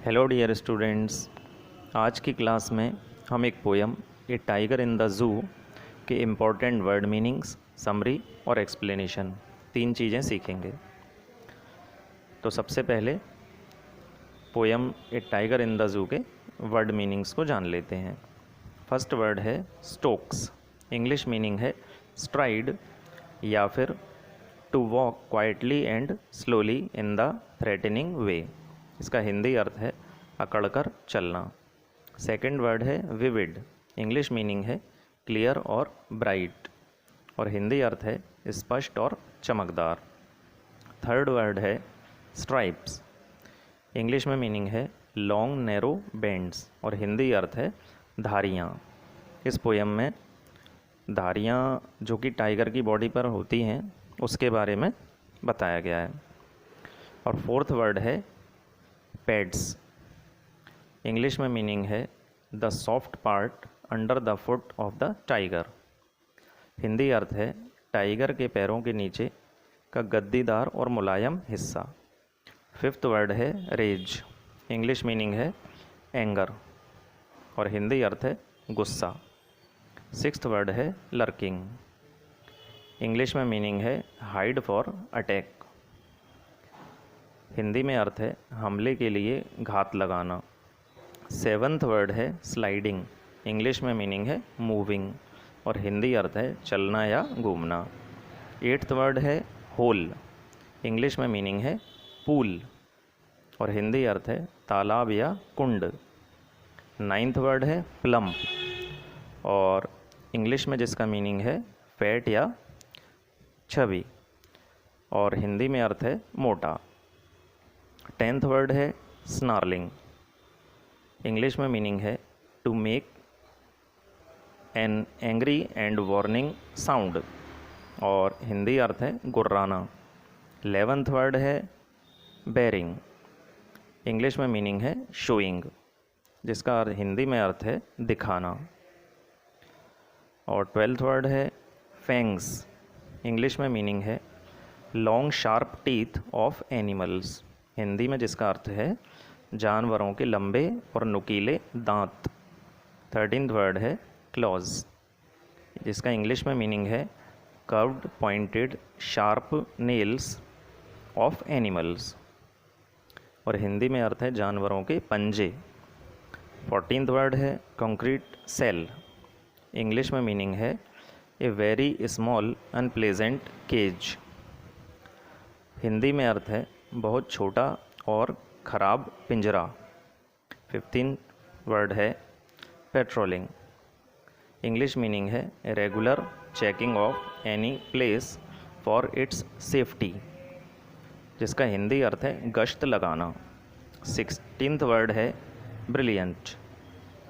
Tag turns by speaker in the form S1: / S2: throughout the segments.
S1: Hello dear students. आज की class में हम एक poem a tiger in the zoo के इम्पॉर्टेंट वर्ड मीनिंग्स, समरी और एक्सप्लेनेशन 3 चीज़ें सीखेंगे। तो सबसे पहले poem a tiger in the zoo के वर्ड मीनिंग्स को जान लेते हैं। फर्स्ट वर्ड है स्टोक्स। इंग्लिश मीनिंग है स्ट्राइड या फिर to walk quietly and slowly in the threatening way. इसका हिंदी अर्थ है अकड़कर चलना। सेकंड वर्ड है विविड। इंग्लिश मीनिंग है क्लियर और ब्राइट और हिंदी अर्थ है स्पष्ट और चमकदार। थर्ड वर्ड है स्ट्राइप्स। इंग्लिश में मीनिंग है लॉन्ग नैरो बेंड्स और हिंदी अर्थ है धारियाँ। इस पोयम में धारियाँ जो कि टाइगर की बॉडी पर होती हैं उसके बारे में बताया गया है। और फोर्थ वर्ड है पैड्स। इंग्लिश में मीनिंग है the soft part under the foot of the tiger. Hindi अर्थ है टाइगर के पैरों के नीचे का गद्दीदार और मुलायम हिस्सा। फिफ्थ वर्ड है रेज। इंग्लिश मीनिंग है एंगर और हिंदी अर्थ है गुस्सा। सिक्स्थ वर्ड है लर्किंग। इंग्लिश में मीनिंग है हाइड फॉर अटैक। हिंदी में अर्थ है हमले के लिए घात लगाना। सेवन्थ वर्ड है स्लाइडिंग। इंग्लिश में मीनिंग है मूविंग और हिंदी अर्थ है चलना या घूमना। एट्थ वर्ड है होल। इंग्लिश में मीनिंग है पूल और हिंदी अर्थ है तालाब या कुंड। नाइन्थ वर्ड है प्लम्प और इंग्लिश में जिसका मीनिंग है फैट या छवि और हिंदी में अर्थ है मोटा। टेंथ वर्ड है स्नार्लिंग। इंग्लिश में मीनिंग है to make an angry and warning sound और हिंदी अर्थ है गुर्राना। 11th वर्ड है बेरिंग। इंग्लिश में मीनिंग है शोइंग जिसका हिंदी में अर्थ है दिखाना। और 12th वर्ड है फैंग्स। इंग्लिश में मीनिंग है long sharp teeth of animals. Hindi में जिसका अर्थ है जानवरों के लंबे और नुकीले दांत। 13th वर्ड है क्लॉज जिसका इंग्लिश में मीनिंग है curved pointed sharp nails of animals और हिंदी में अर्थ है जानवरों के पंजे। 14th वर्ड है कंक्रीट सेल। इंग्लिश में मीनिंग है a very small unpleasant cage. Hindi में अर्थ है बहुत छोटा और ख़राब पिंजरा। 15th वर्ड है पेट्रोलिंग। इंग्लिश मीनिंग है regular checking of any place for its safety जिसका हिंदी अर्थ है गश्त लगाना। 16th वर्ड है ब्रिलियंट।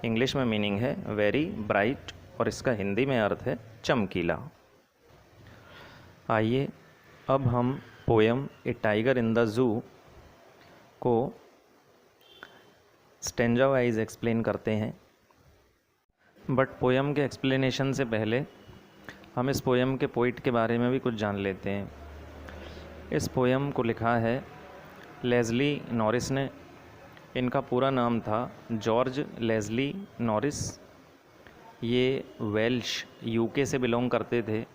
S1: इंग्लिश में मीनिंग है वेरी ब्राइट और इसका हिंदी में अर्थ है चमकीला। आइए अब हम poem a tiger in the zoo को स्टेंजा वाइज एक्सप्लेन करते हैं। बट पोयम के एक्सप्लेनेशन से पहले हम इस पोयम के पोइट के बारे में भी कुछ जान लेते हैं। इस पोयम को लिखा है लेज़ली नॉरिस ने। इनका पूरा नाम था जॉर्ज लेज़ली नॉरिस। ये वेल्श यूके से बिलोंग करते थे।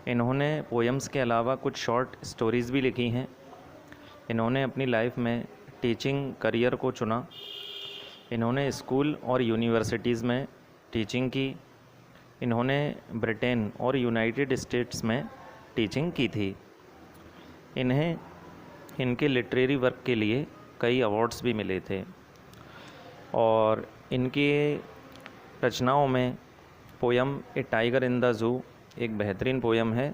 S1: इन्होंने पोयम्स के अलावा कुछ शॉर्ट स्टोरीज़ भी लिखी हैं। इन्होंने अपनी लाइफ में टीचिंग करियर को चुना। इन्होंने स्कूल और यूनिवर्सिटीज़ में टीचिंग की। इन्होंने ब्रिटेन और यूनाइटेड स्टेट्स में टीचिंग की थी। इन्हें इनके लिटरेरी वर्क के लिए कई अवार्ड्स भी मिले थे और इनके रचनाओं में poem a tiger in the zoo एक बेहतरीन पोयम है।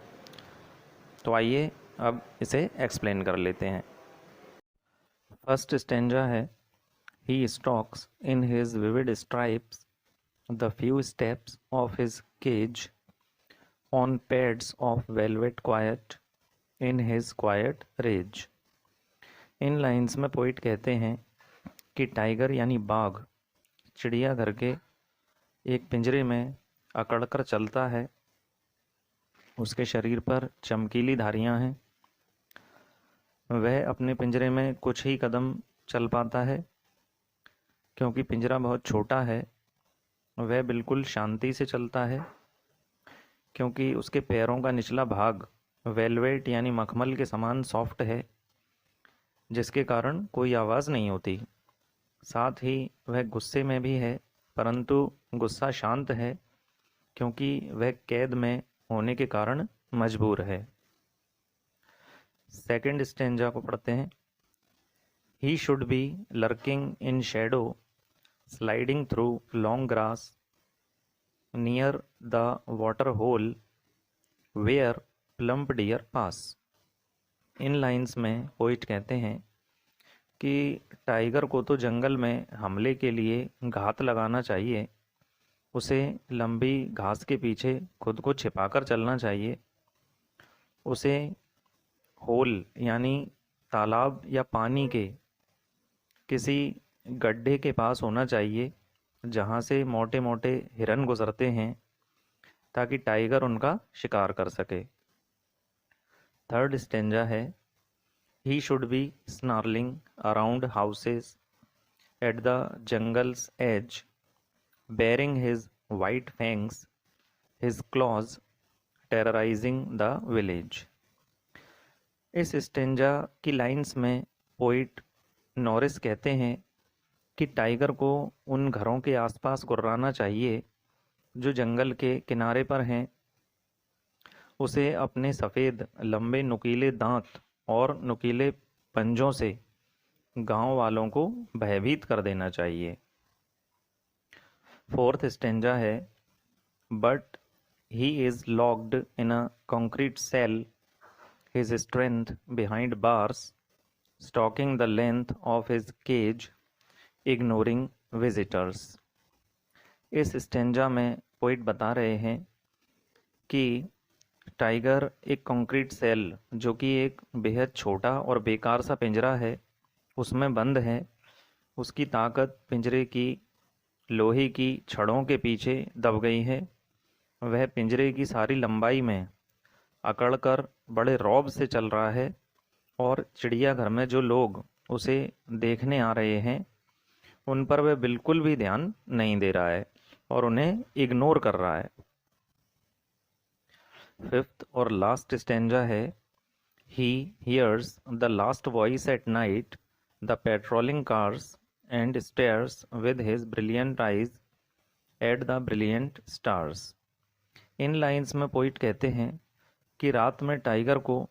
S1: तो आइए अब इसे एक्सप्लेन कर लेते हैं। फर्स्ट स्टेंजा है he stalks in his vivid stripes the few steps of his cage on pads of velvet quiet in his quiet rage. इन लाइंस में पोइट कहते हैं कि टाइगर यानी बाघ चिड़ियाघर के एक पिंजरे में अकड़कर चलता है। उसके शरीर पर चमकीली धारियां हैं। वह अपने पिंजरे में कुछ ही कदम चल पाता है, क्योंकि पिंजरा बहुत छोटा है। वह बिल्कुल शांति से चलता है, क्योंकि उसके पैरों का निचला भाग वेलवेट यानी मखमल के समान सॉफ्ट है, जिसके कारण कोई आवाज़ नहीं होती। साथ ही वह गुस्से में भी है, परंतु गुस्सा शांत है, क्योंकि वह कैद में होने के कारण मजबूर है। सेकंड स्टेंजा को पढ़ते हैं। He should be lurking in shadow, sliding through long grass, near the water hole where plump deer pass. इन लाइंस में पोइट कहते हैं कि टाइगर को तो जंगल में हमले के लिए घात लगाना चाहिए, उसे लंबी घास के पीछे खुद को छिपाकर चलना चाहिए, उसे होल यानी तालाब या पानी के किसी गड्ढे के पास होना चाहिए जहाँ से मोटे मोटे हिरन गुजरते हैं, ताकि टाइगर उनका शिकार कर सके। थर्ड स्टेंजा है। He should be snarling around houses at the jungle's edge, baring his white fangs, his claws terrorizing the village। इस स्टेंजा की लाइंस में पोइट नॉरिस कहते हैं कि टाइगर को उन घरों के आसपास गुर्राना चाहिए जो जंगल के किनारे पर हैं, उसे अपने सफ़ेद लंबे नुकीले दांत और नुकीले पंजों से गांव वालों को भयभीत कर देना चाहिए। फोर्थ स्टेंजा है। But he is locked in a concrete cell, his strength behind bars, stalking the length of his cage, ignoring visitors. इस स्टेंजा में पोइट बता रहे हैं कि टाइगर एक कंक्रीट सेल, जो कि एक बेहद छोटा और बेकार सा पिंजरा है, उसमें बंद है। उसकी ताकत पिंजरे की लोहे की छड़ों के पीछे दब गई है। वह पिंजरे की सारी लंबाई में अकड़कर बड़े रौब से चल रहा है, और चिड़ियाघर में जो लोग उसे देखने आ रहे हैं उन पर वह बिल्कुल भी ध्यान नहीं दे रहा है और उन्हें इग्नोर कर रहा है। फिफ्थ और लास्ट स्टेंजा है। He hears the last voice at night, the patrolling cars, and stairs with his brilliant eyes at the brilliant stars. In lines में पोइट कहते हैं कि रात में टाइगर को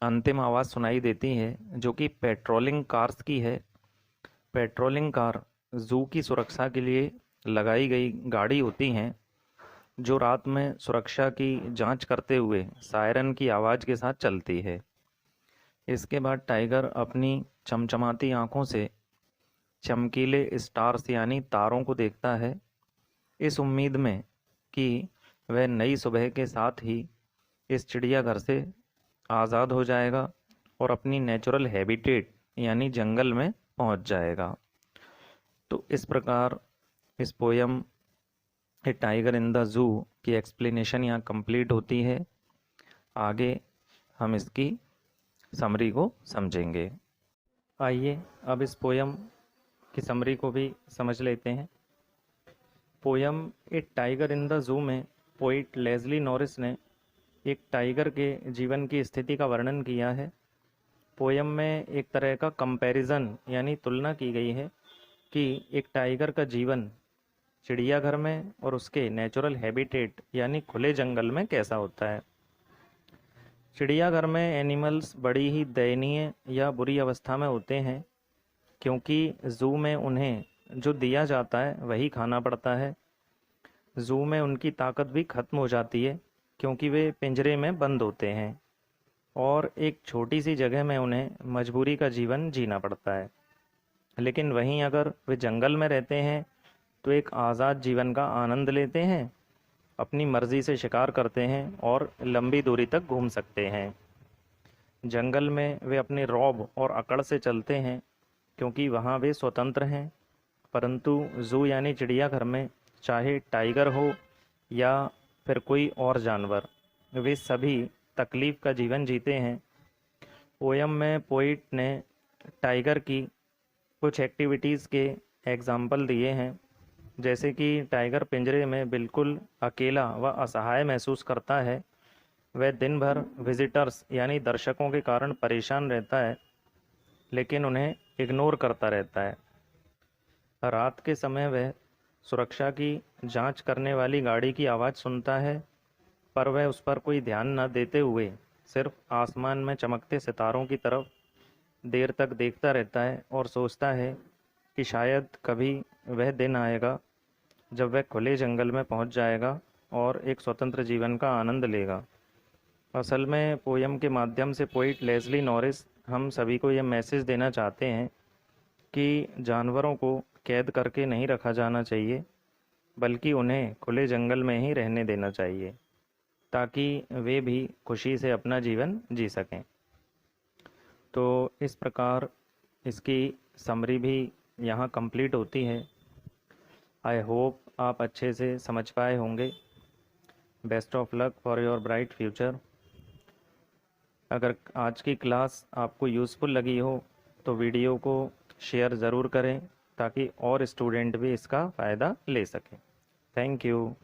S1: अंतिम आवाज़ सुनाई देती है, जो कि पेट्रोलिंग कार्स की है। पेट्रोलिंग कार जू की सुरक्षा के लिए लगाई गई गाड़ी होती हैं, जो रात में सुरक्षा की जांच करते हुए सायरन की आवाज़ के साथ चलती है। इसके बाद टाइगर अपनी चमचमाती आँखों से चमकीले स्टार्स यानी तारों को देखता है, इस उम्मीद में कि वह नई सुबह के साथ ही इस चिड़ियाघर से आज़ाद हो जाएगा और अपनी नेचुरल हैबिटेट यानी जंगल में पहुंच जाएगा। तो इस प्रकार इस poem a tiger in the zoo की एक्सप्लेनेशन यहाँ कंप्लीट होती है। आगे हम इसकी समरी को समझेंगे। आइए अब इस पोयम की समरी को भी समझ लेते हैं। Poem a tiger in the zoo में पोइट लेज़ली नॉरिस ने एक टाइगर के जीवन की स्थिति का वर्णन किया है। पोयम में एक तरह का कंपैरिजन यानी तुलना की गई है कि एक टाइगर का जीवन चिड़ियाघर में और उसके नेचुरल हैबिटेट यानी खुले जंगल में कैसा होता है। चिड़ियाघर में एनिमल्स बड़ी ही दयनीय या बुरी अवस्था में होते हैं, क्योंकि ज़ू में उन्हें जो दिया जाता है वही खाना पड़ता है। ज़ू में उनकी ताकत भी खत्म हो जाती है, क्योंकि वे पिंजरे में बंद होते हैं और एक छोटी सी जगह में उन्हें मजबूरी का जीवन जीना पड़ता है। लेकिन वहीं अगर वे जंगल में रहते हैं तो एक आज़ाद जीवन का आनंद लेते हैं, अपनी मर्ज़ी से शिकार करते हैं और लंबी दूरी तक घूम सकते हैं। जंगल में वे अपने रौब और अकड़ से चलते हैं, क्योंकि वहाँ वे स्वतंत्र हैं। परंतु ज़ू यानी चिड़ियाघर में चाहे टाइगर हो या फिर कोई और जानवर, वे सभी तकलीफ़ का जीवन जीते हैं। पोयम में पोइट ने टाइगर की कुछ एक्टिविटीज़ के एग्जाम्पल दिए हैं, जैसे कि टाइगर पिंजरे में बिल्कुल अकेला व असहाय महसूस करता है। वह दिन भर विजिटर्स यानी दर्शकों के कारण परेशान रहता है, लेकिन उन्हें इग्नोर करता रहता है। रात के समय वह सुरक्षा की जांच करने वाली गाड़ी की आवाज़ सुनता है, पर वह उस पर कोई ध्यान न देते हुए सिर्फ आसमान में चमकते सितारों की तरफ देर तक देखता रहता है और सोचता है कि शायद कभी वह दिन आएगा जब वह खुले जंगल में पहुंच जाएगा और एक स्वतंत्र जीवन का आनंद लेगा। असल में पोयम के माध्यम से पोइट लेस्ली नॉरिस हम सभी को यह मैसेज देना चाहते हैं कि जानवरों को कैद करके नहीं रखा जाना चाहिए, बल्कि उन्हें खुले जंगल में ही रहने देना चाहिए, ताकि वे भी खुशी से अपना जीवन जी सकें। तो इस प्रकार इसकी समरी भी यहाँ कंप्लीट होती है। आई होप आप अच्छे से समझ पाए होंगे। Best of luck for your bright future. अगर आज की क्लास आपको यूज़फुल लगी हो तो वीडियो को शेयर ज़रूर करें, ताकि और स्टूडेंट भी इसका फ़ायदा ले सकें। Thank you.